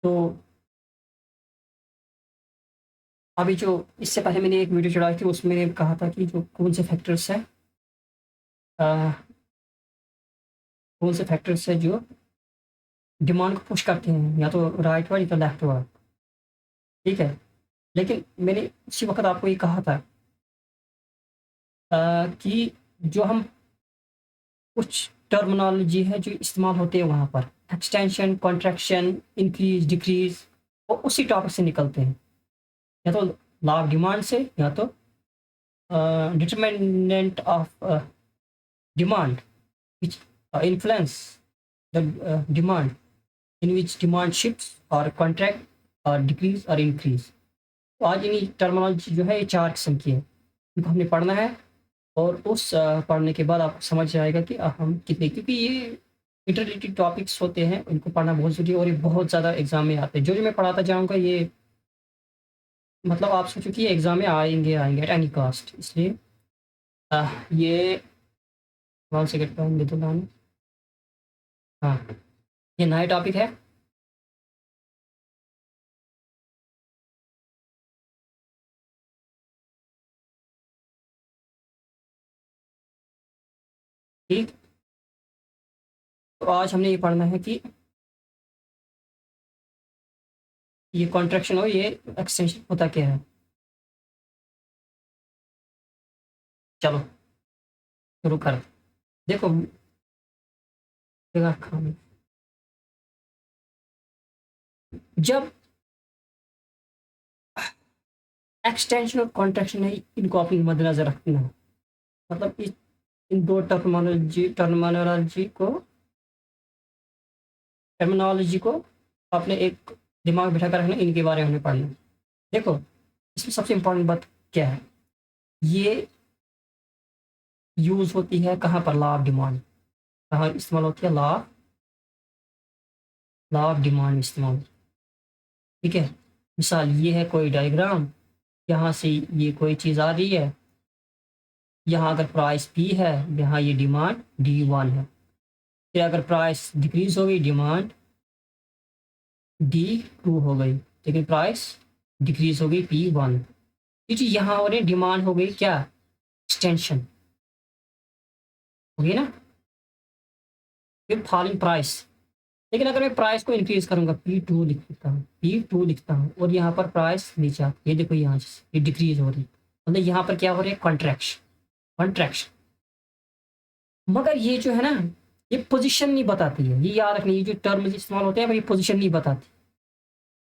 तो अभी जो इससे पहले मैंने एक वीडियो चढ़ाई थी, उसमें मैंने कहा था कि जो कौन से फैक्टर्स हैं, कौन से फैक्टर्स हैं जो डिमांड को पुश करते हैं, या तो राइट वर्ड या तो लेफ्ट वर्ड। ठीक है, लेकिन मैंने उसी वक्त आपको ये कहा था कि जो हम कुछ टर्मिनोलॉजी है जो इस्तेमाल होते हैं वहाँ पर, एक्सटेंशन, कॉन्ट्रैक्शन, इंक्रीज, डिक्रीज, वो उसी टॉपिक से निकलते हैं, या तो लॉ ऑफ डिमांड से, या तो determinant of demand which influence the demand, in which demand shifts or contract or decrease or increase। तो आज इन्हीं टर्मिनोलॉजी जो है ये 4 किस्म की है, इनको हमने पढ़ना है। और उस पढ़ने के बाद आपको समझ जाएगा कि हम कितने, क्योंकि ये इंटररेटेड टॉपिक्स होते हैं, इनको पढ़ना बहुत ज़रूरी है और ये बहुत ज़्यादा एग्ज़ाम में आते हैं। जो मैं पढ़ाता जाऊँगा ये, मतलब आप सोचो कि ये एग्ज़ाम में आएँगे एट एनी कॉस्ट। इसलिए ये 1 सेकंड टाइम दे दो लाने। हाँ, ये नया टॉपिक है। ठीक, तो आज हमने ये पढ़ना है कि ये कॉन्ट्रैक्शन और ये एक्सटेंशन होता क्या है। चलो शुरू कर। देखो, जब एक्सटेंशन और कॉन्ट्रैक्शन है, इनको अपनी मद्देनजर रखना है। मतलब इन दो टर्मिनोलॉजी को अपने एक दिमाग बिठा कर रखना, इनके बारे में हमें पढ़ना है। देखो, इसमें सबसे इम्पोर्टेंट बात क्या है, ये यूज होती है कहाँ पर, लॉ ऑफ डिमांड। कहाँ इस्तेमाल होती है, लॉ ऑफ डिमांड इस्तेमाल। ठीक है, मिसाल ये है कोई डायग्राम, यहाँ से ये कोई चीज़ आ रही है, यहाँ अगर प्राइस पी है, यहाँ ये डिमांड D1 है। फिर अगर प्राइस डिक्रीज हो गई, डिमांड D2 हो गई, लेकिन प्राइस डिक्रीज हो गई P1। ये जो यहाँ हो रही डिमांड हो गई क्या, एक्सटेंशन होगी ना। फिर फॉलिंग प्राइस, लेकिन अगर मैं प्राइस को इंक्रीज करूंगा, P2 लिखता हूँ और यहाँ पर प्राइस नीचे, ये देखो यहाँ ये डिक्रीज हो रही, मतलब यहाँ पर क्या हो रही है, कॉन्ट्रैक्शन। मगर ये जो है ना, ये पोजीशन नहीं बताती है, ये याद रखना, ये जो टर्म इस्तेमाल होते हैं पर ये पोजीशन नहीं बताती।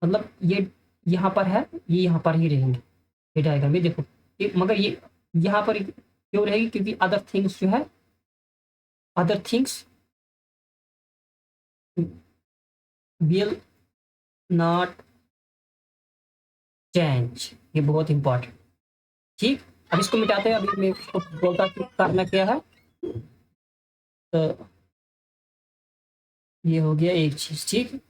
मतलब ये यहाँ पर है, ये यहाँ पर ही रहेंगे, ये डायग्राम में देखो, ये मगर ये यहाँ पर क्यों रहेगी, क्योंकि अदर थिंग्स जो है, other things will not change. ये बहुत इंपॉर्टेंट। ठीक, अब इसको मिटाते हैं। अभी मैं इसको बोलता कि करना क्या है, तो ये हो गया एक चीज। ठीक,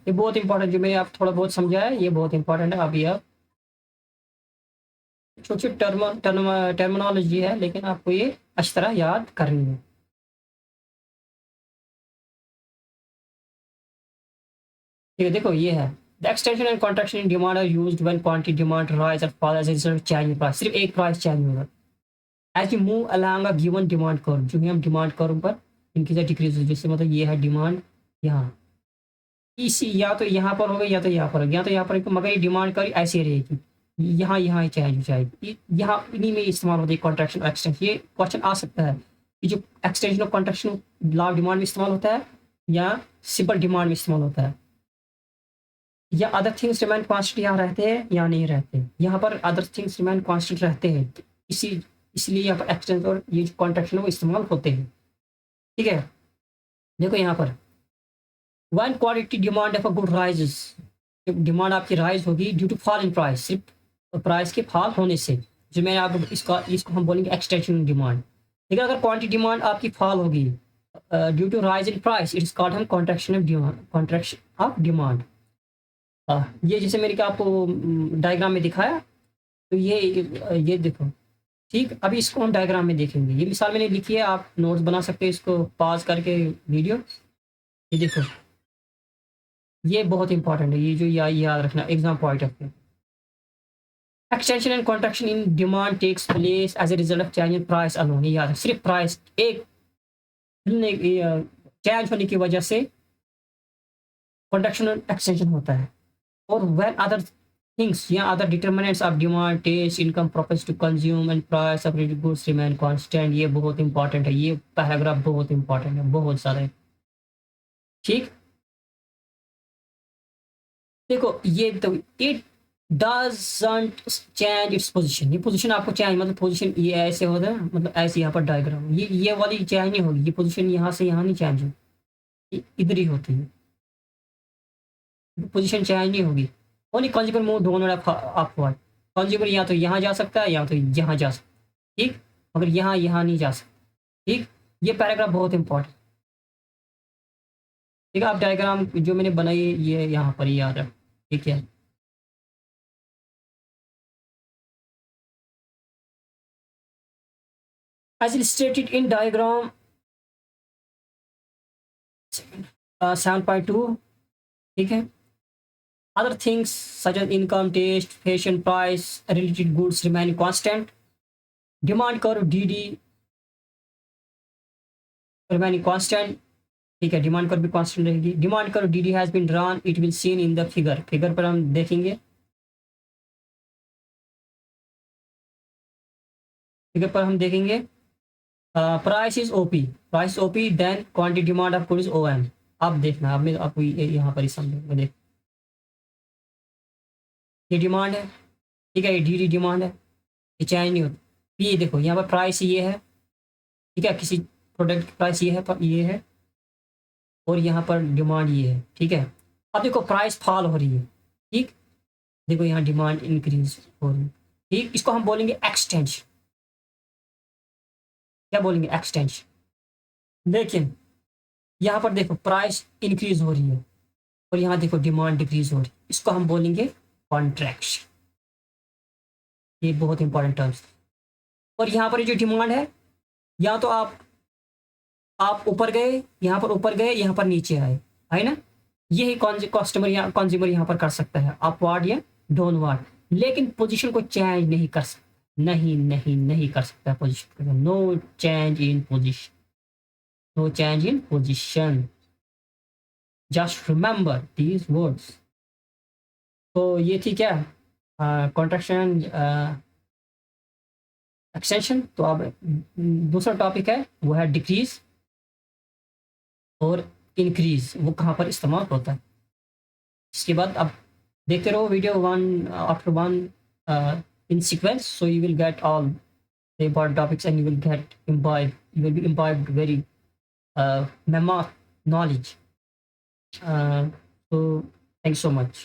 ये बहुत इंपॉर्टेंट, जो मैंने आप थोड़ा बहुत समझा है, ये बहुत इंपॉर्टेंट है। अभी आप छोटी छोटी टर्मिनोलॉजी है, लेकिन आपको ये अच्छी तरह याद करनी है। ठीक है, देखो ये है, the extension and contraction in demand are used when quantity demand rise or fall as a result change in price. सिर्फ एक प्राइस चेंज होगा as you move along a given demand curve. जो भी हम डिमांड कर्व पर इनकी decrease हो, जैसे मतलब ये है डिमांड यहाँ, इसी या तो यहाँ पर होगा या तो यहाँ पर होगा, या तो यहाँ पर, मगर ये डिमांड कर्व ऐसी रहेगी, यहाँ यहाँ ही चेंज हो जाएगी। यहाँ इन्हीं में इस्तेमाल होती है कॉन्ट्रैक्शन और एक्सटेंशन। ये क्वेश्चन आ सकता है कि जो एक्सटेंशन और कॉन्ट्रैक्शन लॉ ऑफ डिमांड में इस्तेमाल होता है या सिंपल डिमांड में इस्तेमाल होता है, या अदर थिंग्स रिमेन कांस्टेंट यहाँ रहते हैं या नहीं रहते। यहाँ पर अदर थिंग्स रिमेन कांस्टेंट रहते हैं, तो इसलिए यहाँ पर एक्सटेंशन और ये जो कॉन्ट्रैक्शन है वो इस्तेमाल होते हैं। ठीक है, देखो यहाँ पर one quality demand of a good rises, demand आपकी राइज होगी due to fall in price, सिर्फ प्राइस के फॉल होने से, जो मैंने आप इसको हम बोलेंगे एक्सटेंशन डिमांड। लेकिन अगर क्वांटिटी डिमांड आपकी फॉल होगी due to rise in price, it is called हम कॉन्ट्रैक्शन ऑफ डिमांड। ये जैसे मैंने क्या आपको डायग्राम में दिखाया, तो ये देखो, ठीक। अभी इसको हम डायग्राम में देखेंगे। ये मिसाल मैंने लिखी है, आप नोट्स बना सकते हो इसको पॉज़ करके वीडियो। ये देखो, ये बहुत इंपॉर्टेंट है, ये जो याद रखना exam point of view. Extension and contraction in demand takes place as a result of change in price alone. ये याद है, सिर्फ़ प्राइस एक चेंज होने की वजह से कॉन्ट्रैक्शन और एक्सटेंशन होता है। और व्हेन अदर थिंग्स या other determinants of demand, taste, income, profits to consume and price of goods remain constant. ये बहुत इंपॉर्टेंट है, ये पैराग्राफ बहुत इंपॉर्टेंट है, बहुत ज़्यादा। ठीक, देखो ये तो it doesn't change its position. ये पोजीशन आपको चेंज, मतलब पोजीशन ये ऐसे होता है, मतलब ऐसे यहाँ पर डायग्राम, ये वाली चेंज नहीं होगी। ये पोजीशन यहाँ से यहाँ नहीं चेंज होगी, ये इधर ही होती है। पोजीशन चेंज नहीं होगी। Only consumer move downward upward. Consumer या तो यहाँ जा सकता है या तो यहाँ जा सकता है, ठीक। मगर यहाँ नहीं जा सकता, ठीक। ये पैराग्राफ बहुत इंपॉर्टेंट, ठीक है। आप डायग्राम जो मैंने बनाई ये यहाँ पर ही याद रख, ठीक है। As illustrated in diagram 7.2, ठीक है। Other things such as income, taste, fashion, price, related goods remain constant. Demand curve DD remaining constant, ठीक है। डिमांड कर्व भी कांस्टेंट रहेगी। Demand curve DD has been drawn, it will seen in the figure. Figure पर हम देखेंगे, figure पर हम देखेंगे price is OP, price OP, then quantity demand of goods OM। आप देखना, अब मैं आपको यहाँ पर ही समझूंगा। देख, ये डिमांड है, ठीक है। ये DD डिमांड है, ये चेंज नहीं होती। ये देखो यहाँ पर प्राइस ये है, ठीक है। किसी प्रोडक्ट की प्राइस ये है, पर ये है, और यहाँ पर डिमांड ये है, ठीक है। अब देखो प्राइस फॉल हो रही है, ठीक। देखो यहाँ डिमांड इंक्रीज हो रही है, ठीक। इसको हम बोलेंगे एक्सटेंशन। क्या बोलेंगे? एक्सटेंशन। लेकिन यहाँ पर देखो प्राइस इंक्रीज हो रही है और यहाँ देखो डिमांड डिक्रीज हो रही है, इसको हम बोलेंगे कॉन्ट्रैक्शन। ये बहुत इंपॉर्टेंट टर्म्स। और यहाँ पर जो डिमांड है, या तो आप ऊपर गए, यहाँ पर ऊपर गए, यहाँ पर नीचे आए, है ना। यही कस्टमर या कंज्यूमर यहाँ पर कर सकता है, अपवार्ड या डाउनवर्ड। लेकिन पोजीशन को चेंज नहीं कर सकता, नहीं कर सकता position. No change in position, no change in position. Just remember these words. तो ये थी क्या, कॉन्ट्रैक्शन एक्सटेंशन। तो अब दूसरा टॉपिक है, वो है डिक्रीज और इंक्रीज। वो कहाँ पर इस्तेमाल होता है। इसके बाद अब देखते रहो video one after one in sequence, so you will get all the important topics and you will be imbibed very knowledge. So thanks so much.